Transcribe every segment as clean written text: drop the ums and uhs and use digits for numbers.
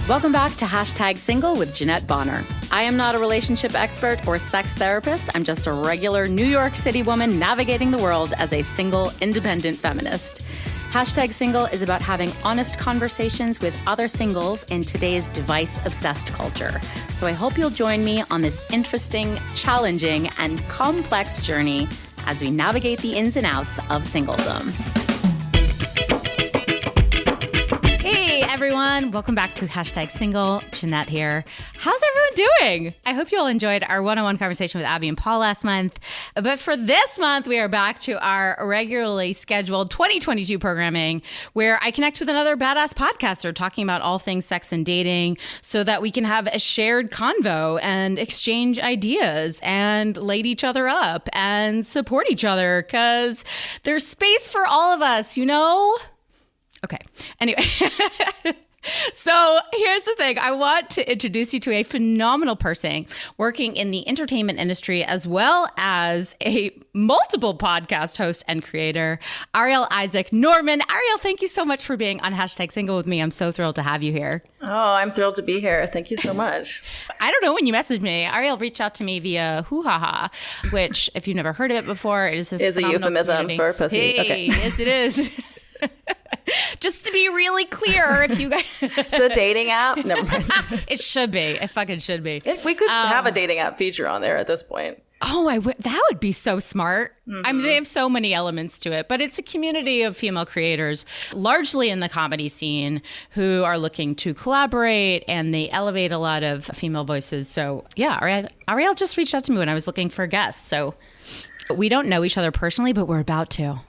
Welcome back to Hashtag Single with Jeanette Bonner. I am not a relationship expert or sex therapist. I'm just a regular New York City woman navigating the world as a single, independent feminist. Hashtag Single is about having honest conversations with other singles in today's device-obsessed culture. So I hope you'll join me on this interesting, challenging, and complex journey as we navigate the ins and outs of singledom. Hey everyone, welcome back to Hashtag Single. Jeanette here. How's everyone doing? I hope you all enjoyed our one-on-one conversation with Abby and Paul last month. But for this month, we are back to our regularly scheduled 2022 programming where I connect with another badass podcaster talking about all things sex and dating so that we can have a shared convo and exchange ideas and light each other up and support each other because there's space for all of us, you know? Okay. Anyway, so here's the thing. I want to introduce you to a phenomenal person working in the entertainment industry as well as a multiple podcast host and creator, Arielle Isaac Norman. Arielle, thank you so much for being on Hashtag Single with me. I'm so thrilled to have you here. Oh, I'm thrilled to be here. Thank you so much. I don't know when you messaged me. Arielle reached out to me via Hoo-Ha-Ha, which if you've never heard of it before, it is a euphemism community. for pussy. Hey, okay. Yes, it is. Just to be really clear, if you guys... It's a dating app? Never mind. It should be. It fucking should be. We could have a dating app feature on there at this point. Oh, that would be so smart. Mm-hmm. I mean, they have so many elements to it, but it's a community of female creators, largely in the comedy scene, who are looking to collaborate, and they elevate a lot of female voices. So yeah, Arielle just reached out to me when I was looking for guests. So we don't know each other personally, but we're about to.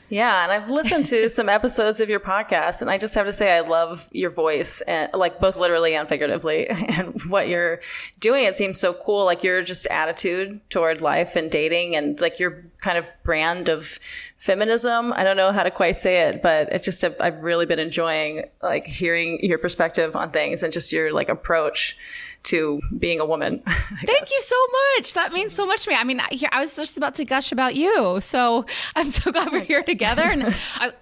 Yeah, and I've listened to some episodes of your podcast, and I just have to say I love your voice, and like both literally and figuratively, and what you're doing. It seems so cool, like your just attitude toward life and dating, and like your kind of brand of feminism. I don't know how to quite say it, but it's just I've really been enjoying like hearing your perspective on things and just your like approach to being a woman. Thank you so much. That means so much to me. I mean, I was just about to gush about you. So I'm so glad we're here together. And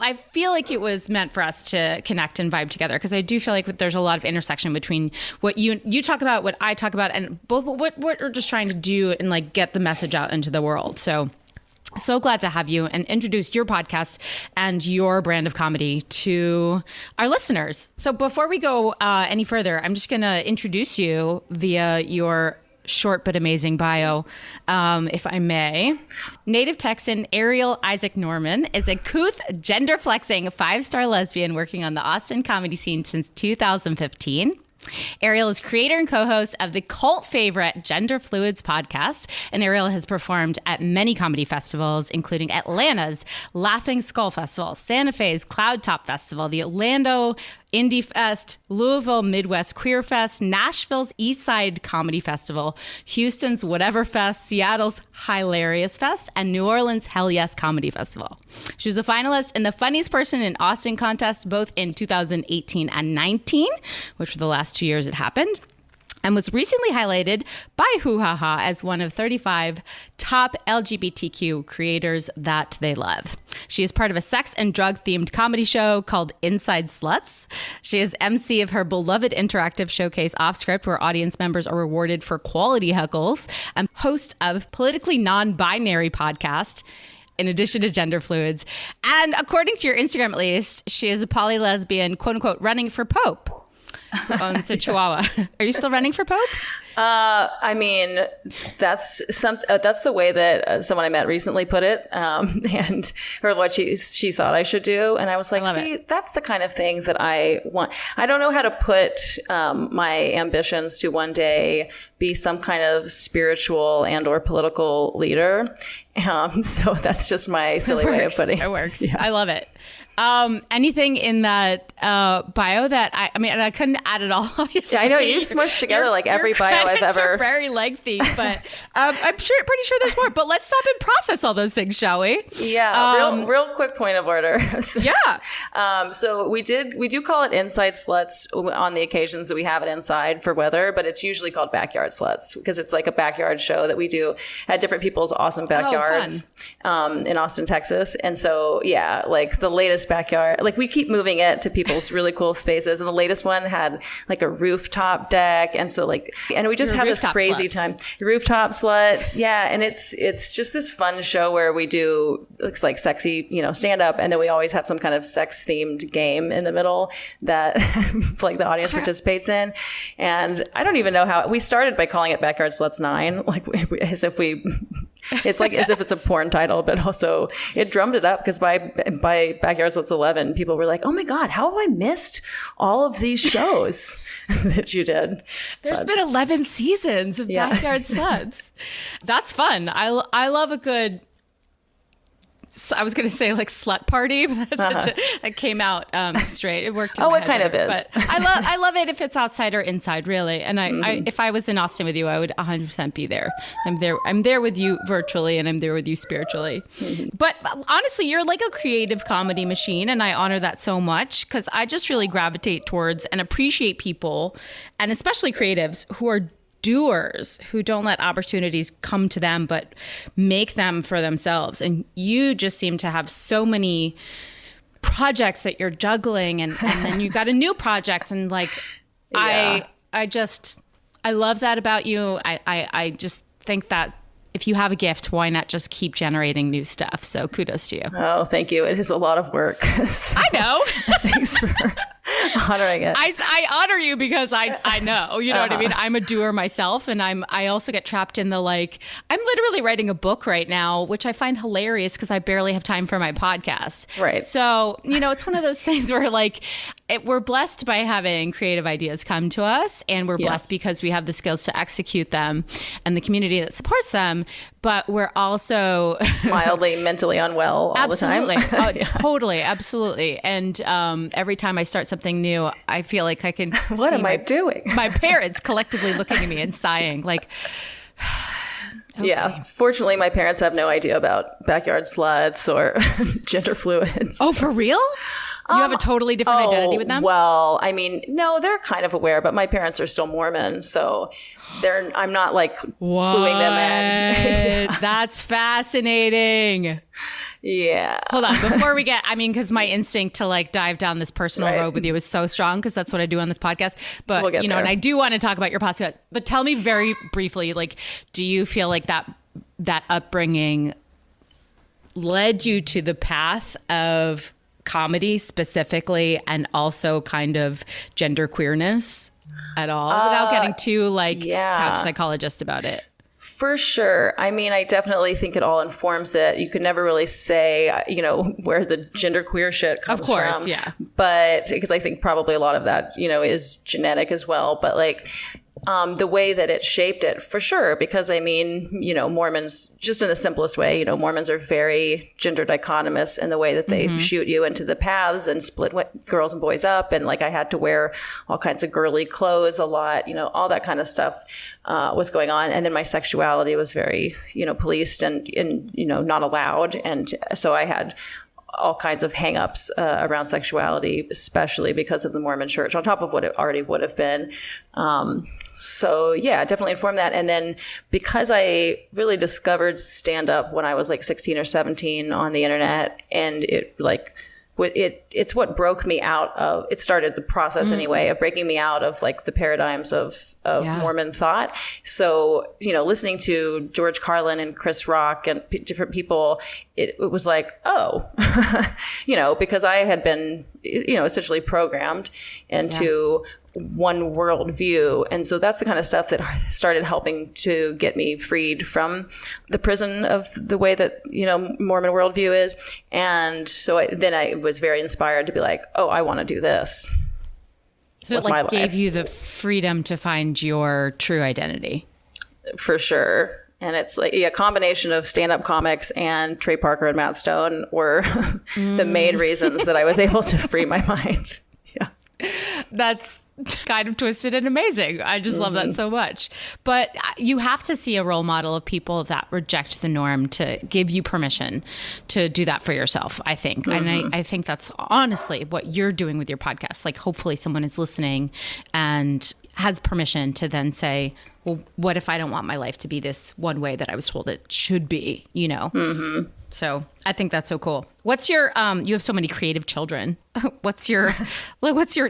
I feel like it was meant for us to connect and vibe together because I do feel like there's a lot of intersection between what you talk about, what I talk about, and both what we're just trying to do and like get the message out into the world. So glad to have you and introduce your podcast and your brand of comedy to our listeners. So before we go any further, I'm just going to introduce you via your short but amazing bio, if I may. Native Texan Arielle Isaac Norman is a couth, gender-flexing, 5-star lesbian working on the Austin comedy scene since 2015. Arielle is creator and co-host of the cult favorite Gender Fluids podcast, and Arielle has performed at many comedy festivals, including Atlanta's Laughing Skull Festival, Santa Fe's Cloud Top Festival, the Orlando Indie Fest, Louisville Midwest Queer Fest, Nashville's East Side Comedy Festival, Houston's Whatever Fest, Seattle's Hilarious Fest, and New Orleans' Hell Yes Comedy Festival. She was a finalist in the Funniest Person in Austin contest, both in 2018 and 19, which were the last 2 years it happened, and was recently highlighted by Hoo-Ha-Ha as one of 35 top LGBTQ creators that they love. She is part of a sex and drug-themed comedy show called Inside Sluts. She is MC of her beloved interactive showcase Off Script, where audience members are rewarded for quality heckles, and host of Politically Non-Binary podcast, in addition to Gender Fluids. And according to your Instagram at least, she is a poly-lesbian, quote-unquote, running for Pope. Owns a Chihuahua. Are you still running for Pope? I mean, that's the way that someone I met recently put it, and or what she thought I should do, and I was like, see, that's the kind of thing that I want. I don't know how to put my ambitions to one day be some kind of spiritual and or political leader. So that's just my silly way of putting it. It works. Yeah. I love it. Anything in that bio that I add it all, obviously. Yeah, I know you smushed together like every bio I've ever. Are very lengthy, but I'm pretty sure there's more. But let's stop and process all those things, shall we? Yeah, real quick point of order. Yeah. So we do call it inside sluts on the occasions that we have it inside for weather, but it's usually called backyard sluts because it's like a backyard show that we do at different people's awesome backyards in Austin, Texas. And so, yeah, like the latest backyard, like we keep moving it to people's really cool spaces. And the latest one had like a rooftop deck. And so and we just have this crazy time. Rooftop sluts. Yeah. And it's just this fun show where we do, looks like sexy, stand up. And then we always have some kind of sex themed game in the middle that like the audience participates in. And I don't even know how we started by calling it Backyard Sluts 9, like as if it's a porn title, but also it drummed it up because by Backyard Sluts 11, people were like, oh my God, how have I missed all of these shows that you did? There's been 11 seasons of Backyard Sluts. That's fun. I love a good, I was going to say like slut party, but that came out straight. It worked. It kind of is. But I love it if it's outside or inside, really. And I if I was in Austin with you, I would 100% be there. I'm there with you virtually, and I'm there with you spiritually. Mm-hmm. But honestly, you're like a creative comedy machine, and I honor that so much because I just really gravitate towards and appreciate people, and especially creatives who are doers, who don't let opportunities come to them but make them for themselves. And you just seem to have so many projects that you're juggling, and then you got a new project, and like I love that about you. I just think that if you have a gift, why not just keep generating new stuff? So kudos to you. Oh, thank you. It is a lot of work. I know. Thanks for honoring it. I honor you because I know, you know what I mean? I'm a doer myself, and I also get trapped in the I'm literally writing a book right now, which I find hilarious because I barely have time for my podcast. Right. So, it's one of those things where we're blessed by having creative ideas come to us, and we're blessed because we have the skills to execute them and the community that supports them, but we're also mildly mentally unwell all the time. Totally. Absolutely. And every time I start something new, I feel like I can what am I doing? My parents collectively looking at me and sighing like, okay. Yeah. Fortunately, my parents have no idea about backyard sluts or gender fluids. Oh, for real? You have a totally different identity with them? Well, I mean, no, they're kind of aware, but my parents are still Mormon, so I'm not cluing them in. That's fascinating. Yeah. Hold on. Before we because my instinct to dive down this personal road with you is so strong because that's what I do on this podcast. But, we'll get there. And I do want to talk about your podcast. But tell me very briefly, do you feel like that upbringing led you to the path of comedy specifically, and also kind of gender queerness at all, without getting too couch psychologist about it? For sure. I mean, I definitely think it all informs it. You could never really say, where the gender queer shit comes from. Of course, yeah. But because I think probably a lot of that, is genetic as well. But the way that it shaped it, for sure. Because I mean, Mormons, just in the simplest way, Mormons are very gender dichotomous in the way that they shoot you into the paths and split girls and boys up. And I had to wear all kinds of girly clothes a lot, all that kind of stuff was going on. And then my sexuality was very, policed and not allowed. And so I had all kinds of hangups around sexuality, especially because of the Mormon church, on top of what it already would have been. So yeah, definitely informed that. And then because I really discovered stand-up when I was 16 or 17 on the internet, and it's what broke me out of, it started the process anyway of breaking me out of the paradigms of Mormon thought. So, listening to George Carlin and Chris Rock and different people, it was because I had been, essentially programmed into one world view. And so that's the kind of stuff that started helping to get me freed from the prison of the way that, Mormon worldview is. And so then I was very inspired to be I want to do this. So it gave you the freedom to find your true identity. For sure. And it's a combination of stand-up comics and Trey Parker and Matt Stone were the main reasons that I was able to free my mind. Yeah. That's kind of twisted and amazing. I just love that so much. But you have to see a role model of people that reject the norm to give you permission to do that for yourself, I think. And I think that's honestly what you're doing with your podcast. Like, hopefully someone is listening and has permission to then say, well, what if I don't want my life to be this one way that I was told it should be, you know? So I think that's so cool. What's your, you have so many creative children. What's your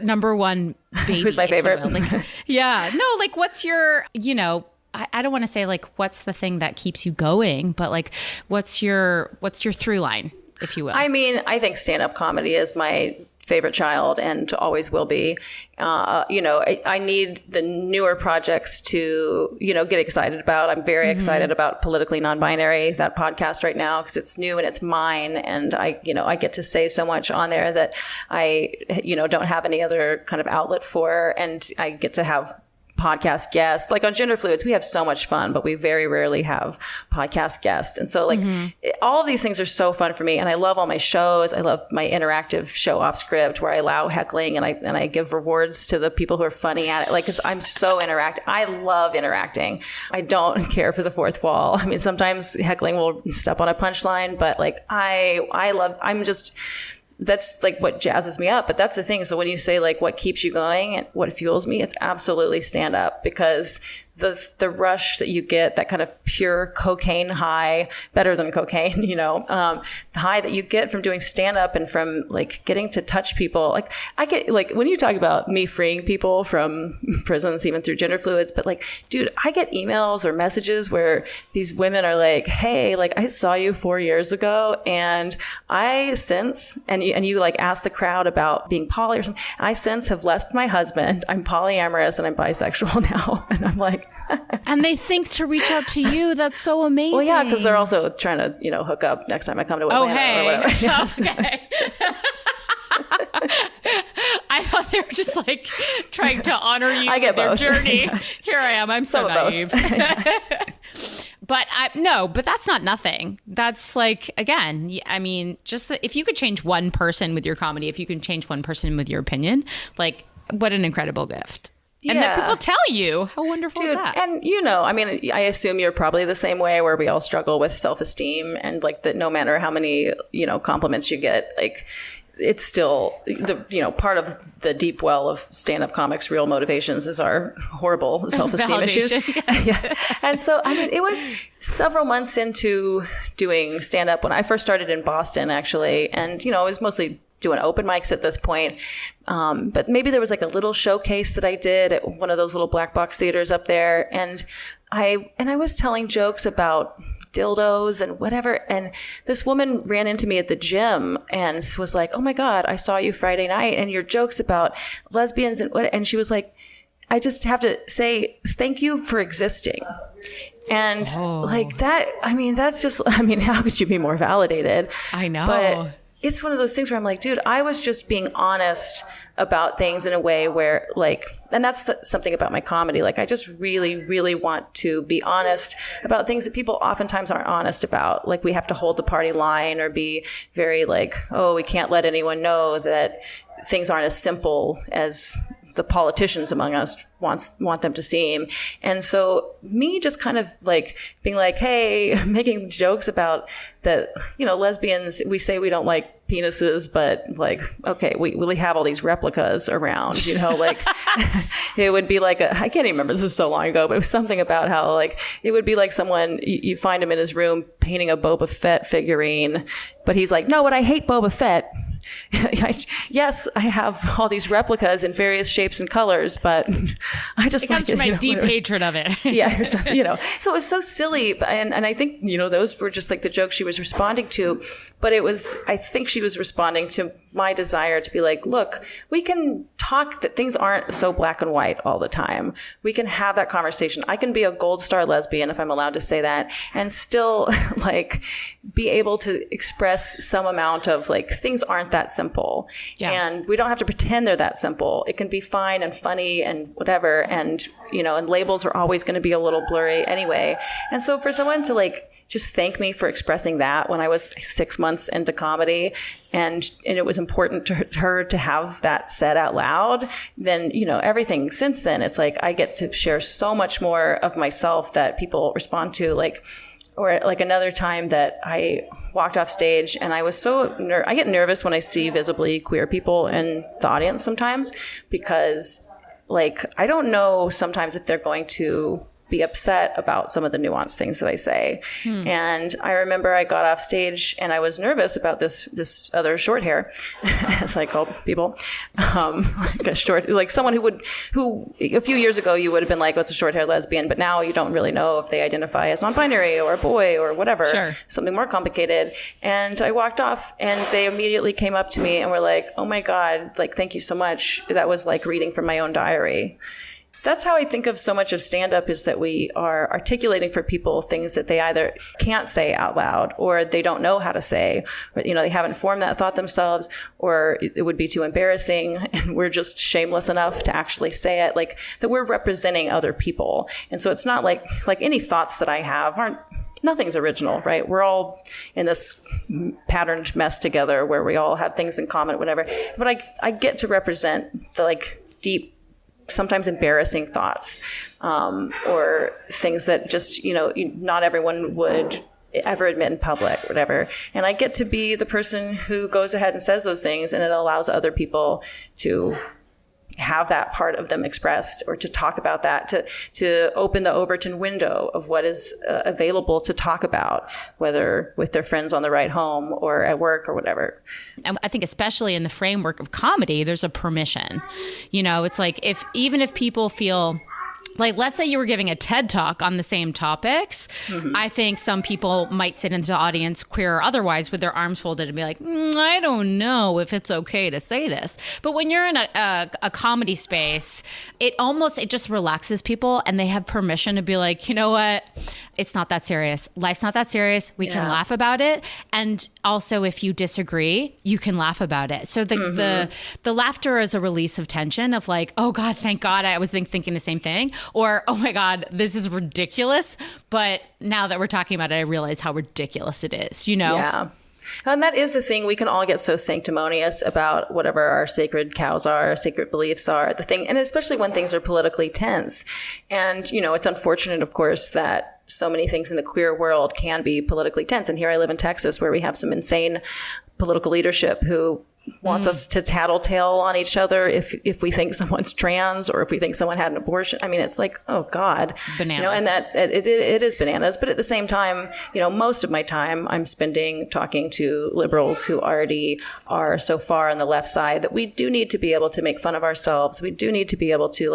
number one baby? Who's my favorite? Like, yeah, no, like what's your, you know, I don't want to say like, what's the thing that keeps you going, but like, what's your through line, if you will? I mean, I think stand-up comedy is my favorite child and always will be. You know, I need the newer projects to, you know, get excited about. I'm very excited about Politically Non-Binary, that podcast right now, because it's new and it's mine. And I get to say so much on there that I, you know, don't have any other kind of outlet for. And I get to have podcast guests. Like on Gender Fluids, we have so much fun, but we very rarely have podcast guests. And so like all of these things are so fun for me. And I love all my shows. I love my interactive show off script where I allow heckling and I give rewards to the people who are funny at it. Like, cause I'm so interactive. I love interacting. I don't care for the fourth wall. I mean, sometimes heckling will step on a punchline, but like that's like what jazzes me up. But that's the thing. So when you say like what keeps you going and what fuels me, it's absolutely stand up, because the rush that you get, that kind of pure cocaine high, better than cocaine, you know, the high that you get from doing stand up and from like getting to touch people. Like I get like when you talk about me freeing people from prisons, even through Gender Fluids, but like, dude, I get emails or messages where these women are like, hey, like I saw you 4 years ago and I since, and you like ask the crowd about being poly or something. I since have left my husband. I'm polyamorous and I'm bisexual now. And I'm like, and they think to reach out to you. That's so amazing. Well, yeah, because they're also trying to, you know, hook up next time I come to Atlanta or whatever. Yes. Okay. I thought they were just like trying to honor you with their journey. Yeah. Here I am. I'm so naive. But but that's not nothing. That's like, again, I mean, just if you could change one person with your comedy, if you can change one person with your opinion, like what an incredible gift. And then people tell you, how wonderful is that? And, you know, I mean, I assume you're probably the same way, where we all struggle with self-esteem, and like that no matter how many, you know, compliments you get, like it's still the, you know, part of the deep well of stand-up comics' real motivations is our horrible self-esteem issues. Yeah. And so, I mean, it was several months into doing stand-up when I first started in Boston, actually. And, you know, it was mostly doing open mics at this point. But maybe there was like a little showcase that I did at one of those little black box theaters up there. And I was telling jokes about dildos and whatever. And this woman ran into me at the gym and was like, oh my God, I saw you Friday night and your jokes about lesbians. And she was like, I just have to say, thank you for existing. And like that, I mean, that's just, I mean, how could you be more validated? I know. But it's one of those things where I'm like, dude, I was just being honest about things in a way where like, and that's something about my comedy. Like, I just really, really want to be honest about things that people oftentimes aren't honest about. Like, we have to hold the party line or be very like, oh, we can't let anyone know that things aren't as simple as the politicians among us want them to seem. And so me just kind of like being like, hey, making jokes about that, you know, lesbians, we say we don't like penises, but like, okay, we have all these replicas around, you know, like it would be like I can't even remember, this is so long ago, but it was something about how like, it would be like someone, you find him in his room painting a Boba Fett figurine, but he's like, no, but I hate Boba Fett. Yes, I have all these replicas in various shapes and colors, but I just comes from my deep hatred of it. Yeah, you know, so it was so silly, and I think, you know, those were just like the jokes she was responding to, but I think she was responding to my desire to be like, look, we can talk that things aren't so black and white all the time. We can have that conversation. I can be a gold star lesbian, if I'm allowed to say that, and still like be able to express some amount of like, things aren't that simple. Yeah. And we don't have to pretend they're that simple. It can be fine and funny and whatever. And, you know, and labels are always going to be a little blurry anyway. And so for someone to like just thank me for expressing that when I was 6 months into comedy, and it was important to her to have that said out loud, then, everything since then, it's like I get to share so much more of myself that people respond to, or another time that I walked off stage and I was I get nervous when I see visibly queer people in the audience sometimes, because I don't know sometimes if they're going to be upset about some of the nuanced things that I say. And I remember I got off stage and I was nervous about this other short hair, as I call people, a short, someone who a few years ago you would have been like, what's a short hair lesbian? But now you don't really know if they identify as non-binary or a boy or whatever, sure, something more complicated. And I walked off and they immediately came up to me and were like, oh my God, thank you so much. That was like reading from my own diary. That's how I think of so much of stand-up, is that we are articulating for people things that they either can't say out loud, or they don't know how to say, or, they haven't formed that thought themselves, or it would be too embarrassing, and we're just shameless enough to actually say it, that we're representing other people. And so it's not like any thoughts that I have nothing's original, right? We're all in this patterned mess together where we all have things in common, whatever. But I get to represent the deep, sometimes embarrassing thoughts, or things that just, not everyone would ever admit in public, whatever. And I get to be the person who goes ahead and says those things, and it allows other people to have that part of them expressed, or to talk about that, to open the Overton window of what is available to talk about, whether with their friends on the ride home or at work or whatever. And I think especially in the framework of comedy, there's a permission. It's even if people feel let's say you were giving a TED Talk on the same topics. Mm-hmm. I think some people might sit into the audience, queer or otherwise, with their arms folded and be like, I don't know if it's okay to say this. But when you're in a comedy space, it just relaxes people, and they have permission to be like, you know what? It's not that serious. Life's not that serious. We can laugh about it. And also, if you disagree, you can laugh about it. So the laughter is a release of tension of oh God, thank God I was thinking the same thing. Or, oh my God, this is ridiculous. But now that we're talking about it, I realize how ridiculous it is, Yeah. And that is the thing. We can all get so sanctimonious about whatever our sacred cows are, our sacred beliefs are, the thing. And especially when things are politically tense. And, it's unfortunate, of course, that so many things in the queer world can be politically tense. And here I live in Texas, where we have some insane political leadership who wants us to tattletale on each other if we think someone's trans, or if we think someone had an abortion. I mean, it's oh God, bananas. And that it is bananas. But at the same time, most of my time I'm spending talking to liberals who already are so far on the left side that we do need to be able to make fun of ourselves. We do need to be able to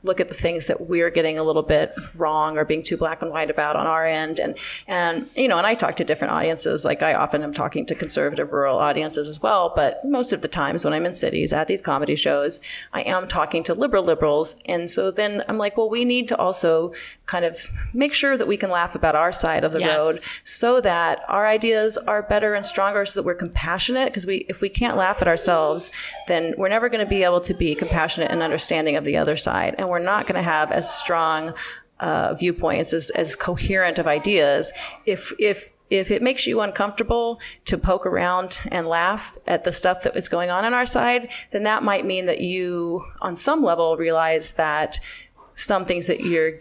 look at the things that we're getting a little bit wrong or being too black and white about on our end. And and I talk to different audiences. I often am talking to conservative rural audiences as well, but most of the times when I'm in cities at these comedy shows, I am talking to liberals. And so then I'm well, we need to also kind of make sure that we can laugh about our side of the road, so that our ideas are better and stronger, so that we're compassionate. Because if we can't laugh at ourselves, then we're never going to be able to be compassionate and understanding of the other side. And we're not going to have as strong viewpoints, as coherent of ideas, if it makes you uncomfortable to poke around and laugh at the stuff that is going on our side, then that might mean that you, on some level, realize that some things that you're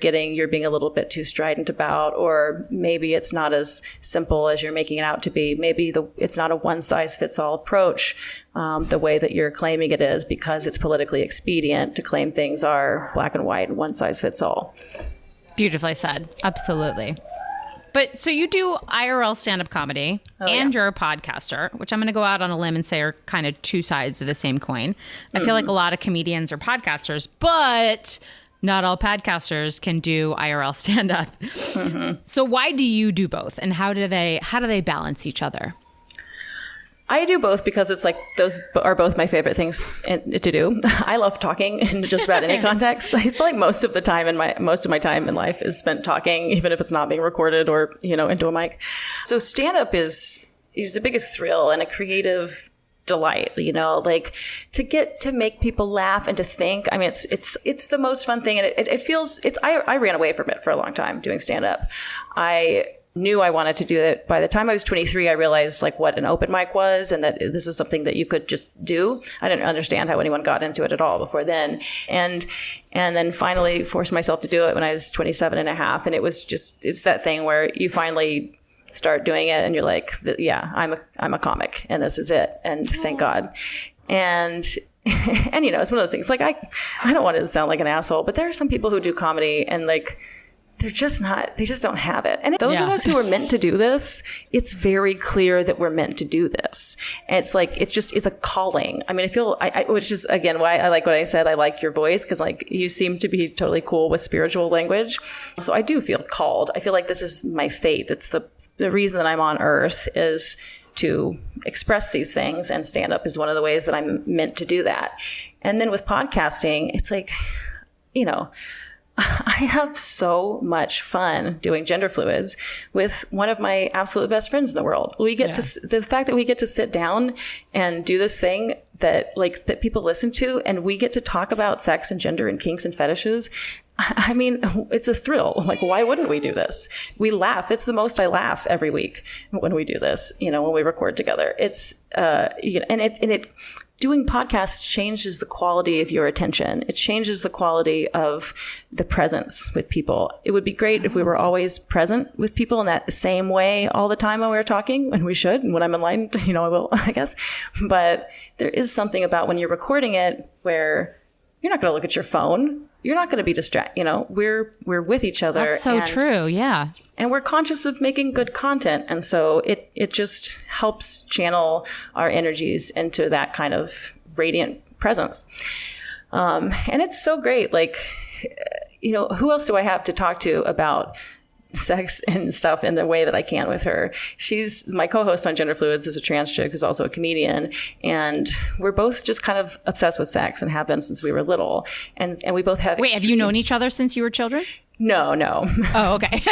being a little bit too strident about, or maybe it's not as simple as you're making it out to be. Maybe it's not a one-size-fits-all approach the way that you're claiming it is, because it's politically expedient to claim things are black and white and one-size-fits-all. Beautifully said. Absolutely. But so you do IRL stand-up comedy, and you're a podcaster, which I'm going to go out on a limb and say are kind of two sides of the same coin. I feel like a lot of comedians are podcasters, but not all podcasters can do IRL stand-up. Mm-hmm. So why do you do both, and how do they balance each other? I do both because it's those are both my favorite things to do. I love talking in just about any context. I feel like most of my time in life is spent talking, even if it's not being recorded or, into a mic. So stand-up is the biggest thrill and a creative delight, to get to make people laugh and to think. I mean, it's the most fun thing. And it feels, I ran away from it for a long time doing stand-up. knew I wanted to do it. By the time I was 23, I realized like what an open mic was and that this was something that you could just do. I didn't understand how anyone got into it at all before then. And then finally forced myself to do it when I was 27 and a half. And it's that thing where you finally start doing it and you're like, yeah, I'm a comic and this is it. And thank God. And you know, it's one of those things like, I don't want to sound like an asshole, but there are some people who do comedy and like, they just don't have it. And those of us who are meant to do this, it's very clear that we're meant to do this. And it's like, it's a calling. I mean, which is again, why I like what I said. I like your voice because like you seem to be totally cool with spiritual language. So I do feel called. I feel like this is my fate. It's the reason that I'm on earth is to express these things, and stand up is one of the ways that I'm meant to do that. And then with podcasting, it's like, you know, I have so much fun doing gender fluids with one of my absolute best friends in the world. We get the fact that we get to sit down and do this thing that people listen to, and we get to talk about sex and gender and kinks and fetishes. I mean, it's a thrill. Like, why wouldn't we do this? We laugh. It's the most I laugh every week when we do this, you know, when we record together. It's, doing podcasts changes the quality of your attention. It changes the quality of the presence with people. It would be great if we were always present with people in that same way all the time when we were talking, and we should. And when I'm enlightened, you know, I will, I guess. But there is something about when you're recording it where you're not going to look at your phone. You're not going to be distracted. You know, we're with each other. That's so true. Yeah. And we're conscious of making good content. And so it just helps channel our energies into that kind of radiant presence. And it's so great. Like, you know, who else do I have to talk to about sex and stuff in the way that I can with her? She's my co-host on Gender Fluids, is a trans chick who's also a comedian, and we're both just kind of obsessed with sex and have been since we were little. And we both have. Wait, have you known each other since you were children? No. Oh, okay.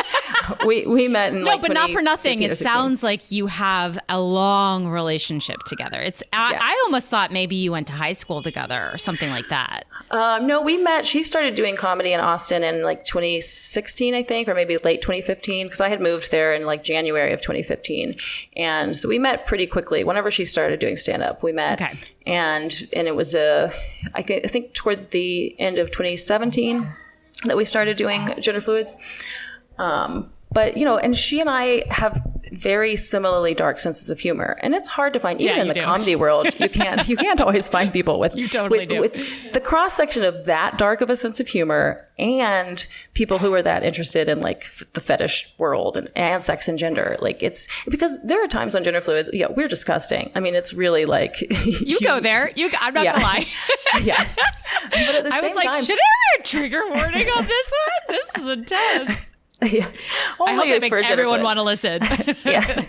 we met in but not for nothing. It sounds like you have a long relationship together. I almost thought maybe you went to high school together or something like that. No, we met. She started doing comedy in Austin in like 2016, I think, or maybe late 2015, because I had moved there in like January of 2015, and so we met pretty quickly. Whenever she started doing stand up, we met. Okay. And it was I think toward the end of 2017. That we started doing gender fluids. But, you know, and she and I have very similarly dark senses of humor. And it's hard to find, even in the comedy world, you can't always find people with, you totally do. With the cross section of that dark of a sense of humor and people who are that interested in like the fetish world and sex and gender. Like it's because there are times on gender fluids, we're disgusting. I mean, it's really like you go there. I'm not gonna lie. Yeah. But at the I same was like, time, should I have a trigger warning on this one? This is intense. Yeah. I hope it makes everyone want to listen. Yeah.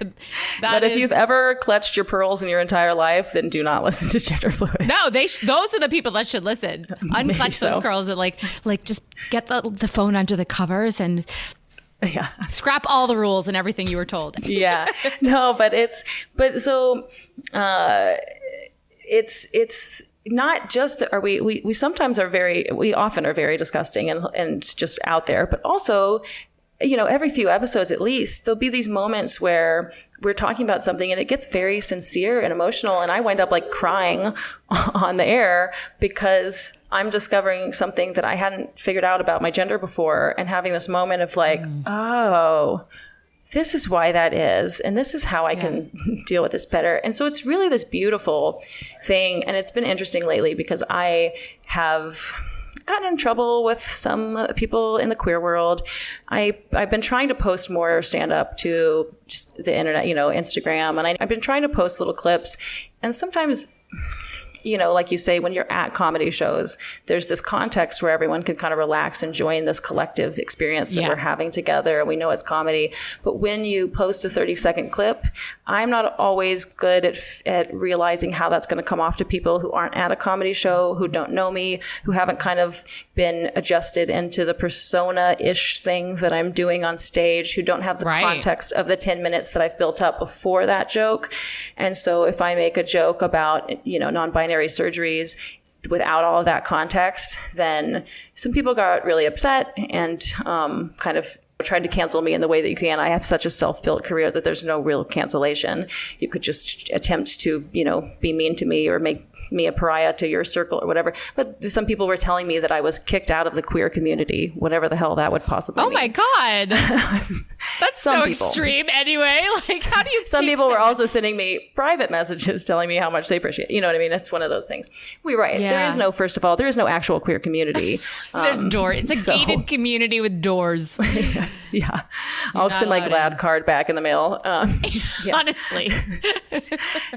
But if you've ever clutched your pearls in your entire life, then do not listen to gender fluid. No, those are the people that should listen. Unclutch those curls that like just get the phone under the covers and scrap all the rules and everything you were told. Yeah. No, but it's not just we sometimes we often are very disgusting and just out there, but also, you know, every few episodes at least, there'll be these moments where we're talking about something and it gets very sincere and emotional. And I wind up like crying on the air because I'm discovering something that I hadn't figured out about my gender before, and having this moment of like, oh, this is why that is, and this is how I can deal with this better. And so it's really this beautiful thing. And it's been interesting lately because I have gotten in trouble with some people in the queer world. I've been trying to post more stand-up to just the internet, you know, Instagram. And I've been trying to post little clips. And sometimes, you know, like you say, when you're at comedy shows, there's this context where everyone can kind of relax and join this collective experience that we're having together. We know it's comedy. But when you post a 30-second clip, I'm not always good at realizing how that's going to come off to people who aren't at a comedy show, who don't know me, who haven't kind of been adjusted into the persona-ish thing that I'm doing on stage, who don't have the context of the 10 minutes that I've built up before that joke. And so if I make a joke about, you know, non-binary surgeries without all of that context, then some people got really upset and kind of tried to cancel me in the way that you can. I have such a self-built career that there's no real cancellation. You could just attempt to, be mean to me or make me a pariah to your circle or whatever. But some people were telling me that I was kicked out of the queer community, whatever the hell that would possibly mean. My God. That's so extreme anyway. Like, how do you Some people were also sending me private messages telling me how much they appreciate it. You know what I mean? It's one of those things. We're right. Yeah. There is no, first of all, there is no actual queer community. There's doors. It's a gated community with doors. Yeah. I'll send my GLAD card back in the mail. Honestly.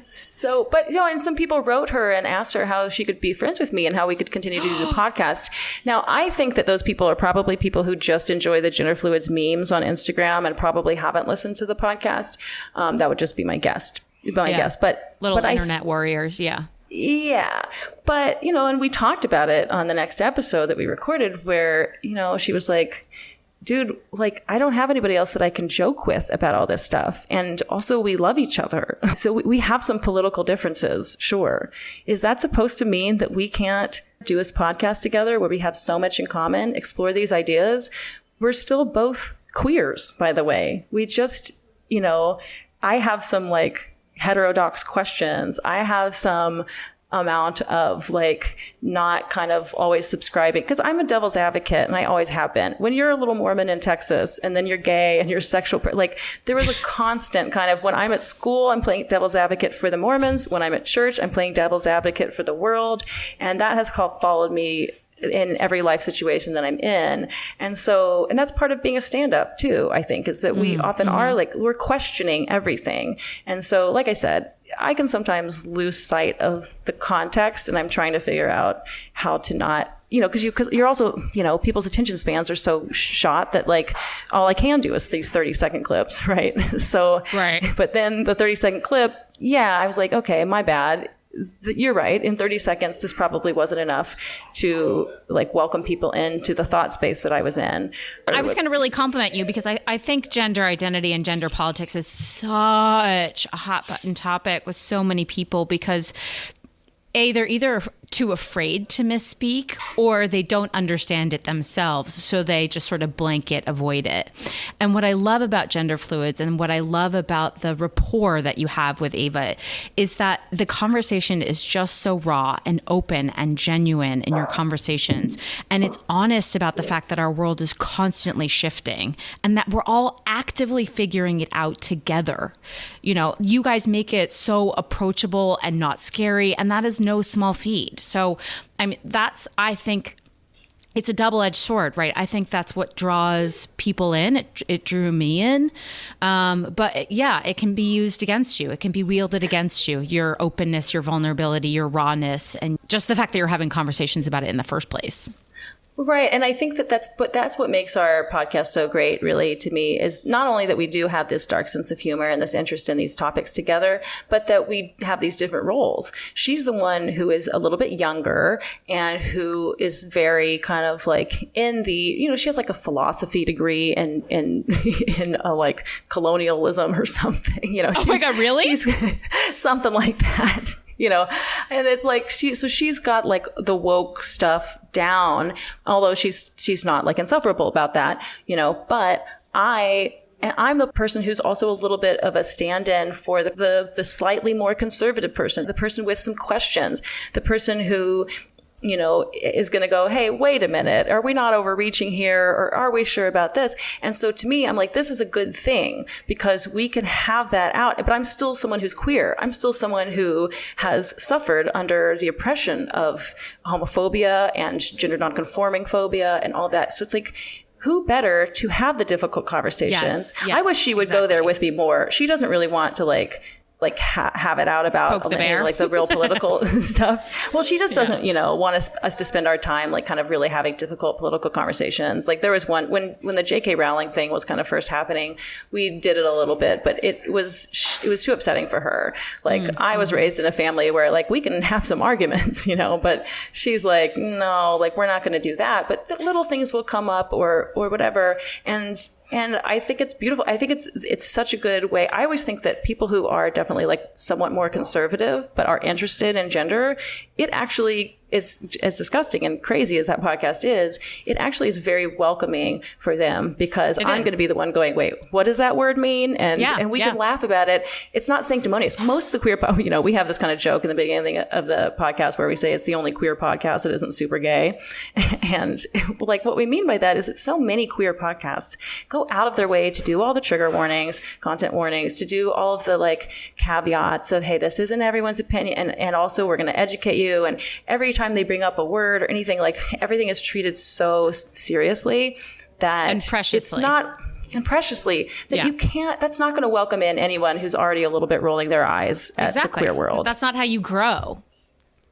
So, but, and some people wrote her and asked her how she could be friends with me and how we could continue to do the podcast. Now, I think that those people are probably people who just enjoy the gender fluids memes on Instagram and probably haven't listened to the podcast. That would just be my guess. But internet warriors. Yeah. Yeah. But, and we talked about it on the next episode that we recorded where, she was like, dude, like, I don't have anybody else that I can joke with about all this stuff. And also we love each other. So we have some political differences. Sure. Is that supposed to mean that we can't do this podcast together where we have so much in common, explore these ideas? We're still both queers, by the way. We just, I have some like heterodox questions. I have some amount of like not kind of always subscribing because I'm a devil's advocate and I always have been. When you're a little Mormon in Texas and then you're gay and you're sexual, like there was a constant kind of when I'm at school, I'm playing devil's advocate for the Mormons. When I'm at church, I'm playing devil's advocate for the world. And that has followed me in every life situation that I'm in. And that's part of being a stand-up too, I think, is that we often are like, we're questioning everything. And so, like I said, I can sometimes lose sight of the context and I'm trying to figure out how to not, because you're also, people's attention spans are so shot that like all I can do is these 30-second clips, right? So, right. But then the 30-second clip, I was like, okay, my bad. You're right. In 30 seconds, this probably wasn't enough to like welcome people into the thought space that I was in. I was going to really compliment you because I think gender identity and gender politics is such a hot button topic with so many people because they're either too afraid to misspeak or they don't understand it themselves. So they just sort of blanket avoid it. And what I love about gender fluids and what I love about the rapport that you have with Ava is that the conversation is just so raw and open and genuine in your conversations. And it's honest about the fact that our world is constantly shifting and that we're all actively figuring it out together. You guys make it so approachable and not scary. And that is no small feat. So, I think it's a double-edged sword, right? I think that's what draws people in. It drew me in. But it can be used against you. It can be wielded against you. Your openness, your vulnerability, your rawness, and just the fact that you're having conversations about it in the first place. Right. And I think that's what makes our podcast so great, really, to me, is not only that we do have this dark sense of humor and this interest in these topics together, but that we have these different roles. She's the one who is a little bit younger and who is very kind of like in the, she has like a philosophy degree in like colonialism or something, Oh my God, really? She's something like that. And it's like she's got like the woke stuff down, although she's not like insufferable about that, but I'm the person who's also a little bit of a stand-in for the slightly more conservative person, the person with some questions, the person who is going to go, hey, wait a minute, are we not overreaching here? Or are we sure about this? And so to me, I'm like, this is a good thing because we can have that out. But I'm still someone who's queer. I'm still someone who has suffered under the oppression of homophobia and gender nonconforming phobia and all that. So it's like, who better to have the difficult conversations? Yes, I wish she would go there with me more. She doesn't really want to have it out about the real political stuff. Well, she just doesn't, want us to spend our time like kind of really having difficult political conversations. Like there was one when the J.K. Rowling thing was kind of first happening, we did it a little bit, but it was too upsetting for her. Like I was raised in a family where like we can have some arguments, but she's like, no, like we're not going to do that. But the little things will come up or whatever. And I think it's beautiful. I think it's such a good way. I always think that people who are definitely like somewhat more conservative, but are interested in gender, it actually is as disgusting and crazy as that podcast is, it actually is very welcoming for them, because I'm going to be the one going, wait, what does that word mean? And we can laugh about it. It's not sanctimonious. Most of the queer, we have this kind of joke in the beginning of the podcast where we say it's the only queer podcast that isn't super gay. And like what we mean by that is that so many queer podcasts go out of their way to do all the trigger warnings, content warnings, to do all of the like caveats of, hey, this isn't everyone's opinion. And also we're going to educate you. And every time they bring up a word or anything, like everything is treated so seriously that and preciously. It's not, and preciously, that you can't, that's not going to welcome in anyone who's already a little bit rolling their eyes at the queer world. That's not how you grow.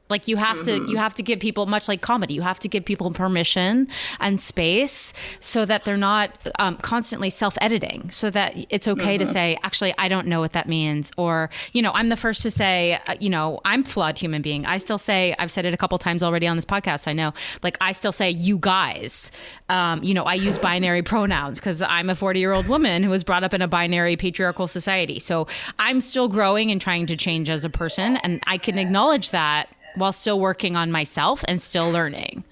Like you have to give people, much like comedy, you have to give people permission and space so that they're not constantly self-editing, so that it's okay to say, actually, I don't know what that means. Or, I'm the first to say, I'm a flawed human being. I still say, I've said it a couple times already on this podcast, I know, like I still say you guys. I use binary pronouns because I'm a 40-year-old woman who was brought up in a binary patriarchal society. So I'm still growing and trying to change as a person. And I can acknowledge that while still working on myself and still learning.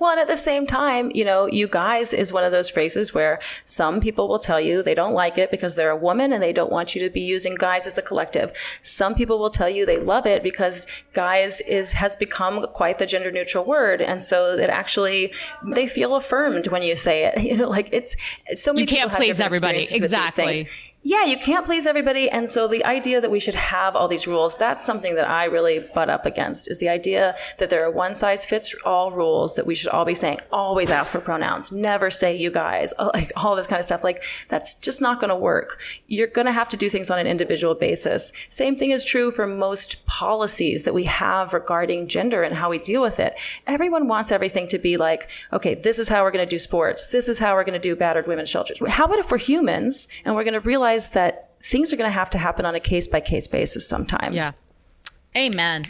Well, and at the same time, you guys is one of those phrases where some people will tell you they don't like it because they're a woman and they don't want you to be using guys as a collective. Some people will tell you they love it because guys has become quite the gender neutral word. And so that actually they feel affirmed when you say it. Like it's so many you can't please everybody. Exactly. Yeah, you can't please everybody. And so the idea that we should have all these rules, that's something that I really butt up against, is the idea that there are one size fits all rules that we should all be saying, always ask for pronouns, never say you guys, like all this kind of stuff. Like that's just not going to work. You're going to have to do things on an individual basis. Same thing is true for most policies that we have regarding gender and how we deal with it. Everyone wants everything to be like, okay, this is how we're going to do sports. This is how we're going to do battered women's shelters. How about if we're humans and we're going to realize that things are going to happen on a case-by-case basis sometimes. Yeah. Amen,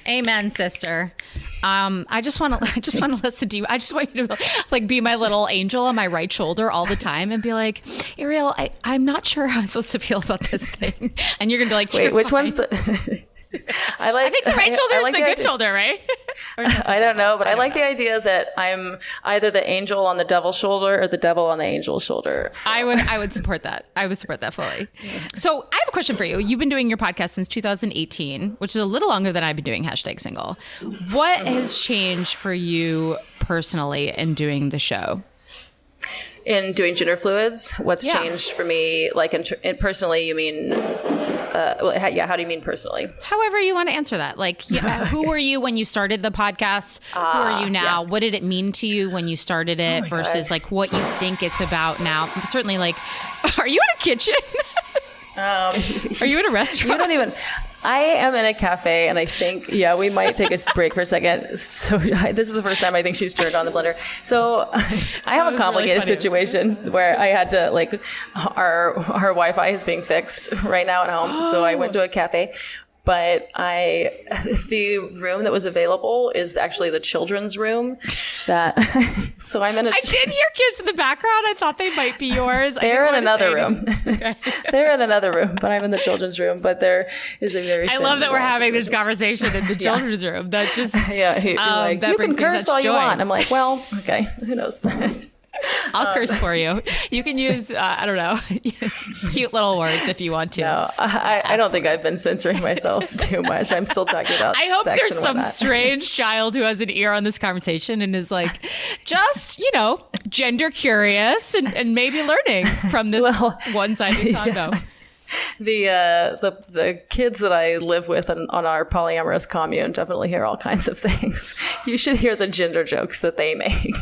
sister. I just want to listen to you. I just want you to like be my little angel on my right shoulder all the time and be like, Arielle, I'm not sure how I'm supposed to feel about this thing. And you're going to be like, wait, which one's the... I think the right shoulder is the good shoulder, right? I don't know, but I like the idea that I'm either the angel on the devil's shoulder or the devil on the angel's shoulder. I would support that. I would support that fully. So I have a question for you. You've been doing your podcast since 2018, which is a little longer than I've been doing #single. What has changed for you personally in doing the show? In doing gender fluids, what's changed for me, like in personally, you mean, how do you mean personally? However you want to answer that. Like, who were you when you started the podcast? Who are you now? Yeah. What did it mean to you when you started it versus like what you think it's about now? Certainly, like, are you in a kitchen? Are you in a restaurant? You don't even... I am in a cafe, and I think, we might take a break for a second. So this is the first time I think she's turned on the blender. So I have a complicated situation where I had to, like, our Wi-Fi is being fixed right now at home. So I went to a cafe. But the room that was available is actually the children's room. So I'm in a... I did hear kids in the background. I thought they might be yours. They're in another room. Okay. They're in another room, but I'm in the children's room. But there is a very... I love that we're having this conversation in the children's room. That just... Like, you can curse all you want. I'm like, well, okay, who knows? I'll curse for you. You can use, I don't know, cute little words if you want to. No, I don't think I've been censoring myself too much. I'm still talking about I hope sex there's some strange child who has an ear on this conversation and is like, just, gender curious and maybe learning from this one-sided convo. The kids that I live with on our polyamorous commune definitely hear all kinds of things. You should hear the gender jokes that they make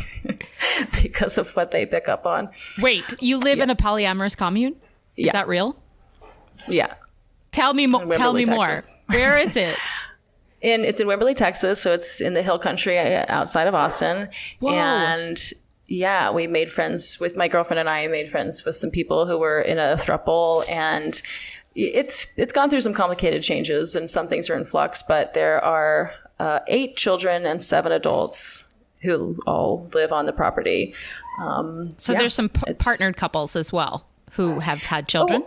because of what they pick up on. Wait, you live in a polyamorous commune? Is that real? Yeah. Tell me more. Where is it? It's in Wimberley, Texas. So it's in the hill country outside of Austin. Whoa. And we made friends with my girlfriend, and I made friends with some people who were in a throuple, and it's gone through some complicated changes, and some things are in flux, but there are 8 children and 7 adults who all live on the property. So there's some partnered couples as well who have had children?